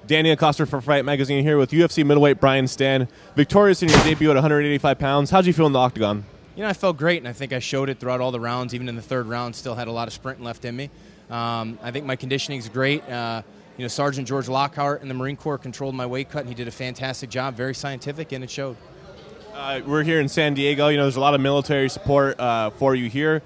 Danny Acosta for Fight Magazine here with UFC middleweight Brian Stann. Victorious in your debut at 185 pounds. How'd you feel in the octagon? You know, I felt great, and I think I showed it throughout all the rounds. Even in the third round, still had a lot of sprint left in me. I think my conditioning's great. Sergeant George Lockhart in the Marine Corps controlled my weight cut, and he did a fantastic job, very scientific, and it showed. We're here in San Diego. There's a lot of military support for you here.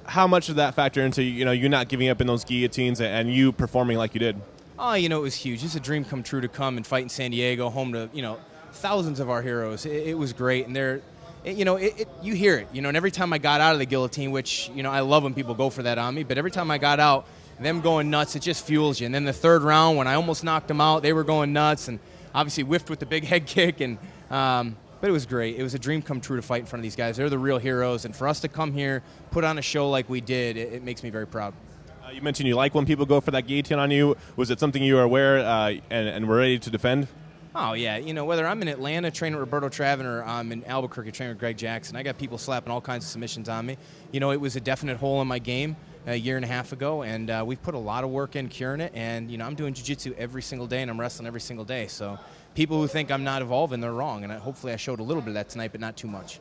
How much did that factor into you not giving up in those guillotines and you performing like you did? Oh, it was huge. It's a dream come true to come and fight in San Diego, home to thousands of our heroes. It was great, and you hear it. And every time I got out of the guillotine, which I love when people go for that on me, but every time I got out, them going nuts, it just fuels you. And then the third round, when I almost knocked them out, they were going nuts, and obviously whiffed with the big head kick. And but it was great. It was a dream come true to fight in front of these guys. They're the real heroes, and for us to come here, put on a show like we did, it makes me very proud. You mentioned you like when people go for that guillotine on you. Was it something you were aware and were ready to defend? Oh, yeah. Whether I'm in Atlanta training with Roberto Travin or I'm in Albuquerque training with Greg Jackson, I got people slapping all kinds of submissions on me. It was a definite hole in my game a year and a half ago, and we've put a lot of work in curing it. And, I'm doing jiu-jitsu every single day, and I'm wrestling every single day. So people who think I'm not evolving, they're wrong. And hopefully I showed a little bit of that tonight, but not too much.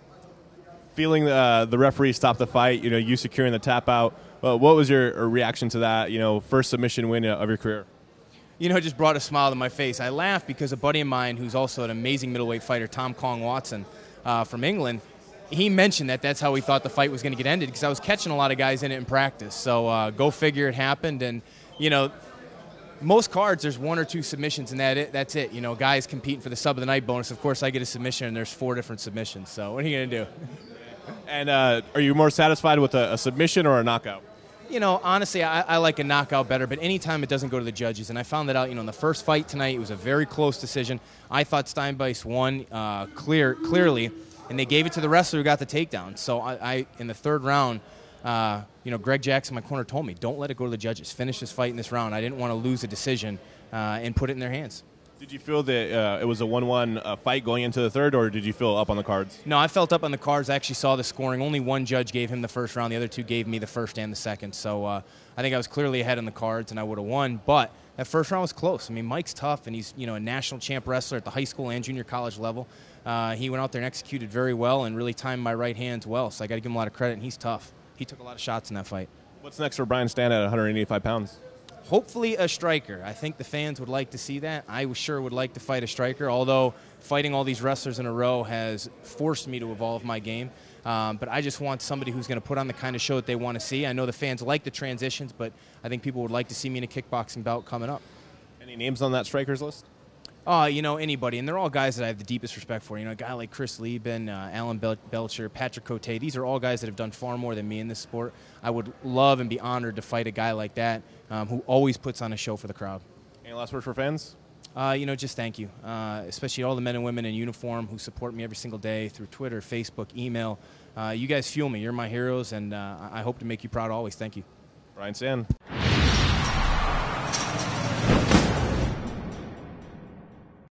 Feeling the referee stop the fight, you securing the tap out, what was your reaction to that, first submission win of your career? It just brought a smile to my face. I laughed because a buddy of mine who's also an amazing middleweight fighter, Tom Kong Watson from England, he mentioned that's how he thought the fight was going to get ended because I was catching a lot of guys in it in practice. So go figure, it happened. And, most cards, there's one or two submissions, and that's it. Guys competing for the sub of the night bonus. Of course, I get a submission, and there's 4 different submissions. So what are you going to do? And are you more satisfied with a submission or a knockout? Honestly, I like a knockout better, but anytime it doesn't go to the judges. And I found that out, in the first fight tonight, it was a very close decision. I thought Steinbeiss won clearly, and they gave it to the wrestler who got the takedown. So I in the third round, Greg Jackson, my corner, told me, don't let it go to the judges. Finish this fight in this round. I didn't want to lose a decision and put it in their hands. Did you feel that it was a 1-1 fight going into the third, or did you feel up on the cards? No, I felt up on the cards. I actually saw the scoring. Only one judge gave him the first round. The other 2 gave me the first and the second. So I think I was clearly ahead on the cards, and I would have won. But that first round was close. I mean, Mike's tough, and he's a national champ wrestler at the high school and junior college level. He went out there and executed very well and really timed my right hands well. So I got to give him a lot of credit, and he's tough. He took a lot of shots in that fight. What's next for Brian Stann at 185 pounds? Hopefully a striker. I think the fans would like to see that. I sure would like to fight a striker, although fighting all these wrestlers in a row has forced me to evolve my game. But I just want somebody who's going to put on the kind of show that they want to see. I know the fans like the transitions, but I think people would like to see me in a kickboxing bout coming up. Any names on that strikers list? Anybody, and they're all guys that I have the deepest respect for. A guy like Chris Lieben, Alan Belcher, Patrick Cote, these are all guys that have done far more than me in this sport. I would love and be honored to fight a guy like that who always puts on a show for the crowd. Any last words for fans? Just thank you, especially all the men and women in uniform who support me every single day through Twitter, Facebook, email. You guys fuel me. You're my heroes, and I hope to make you proud always. Thank you. Brian Stann.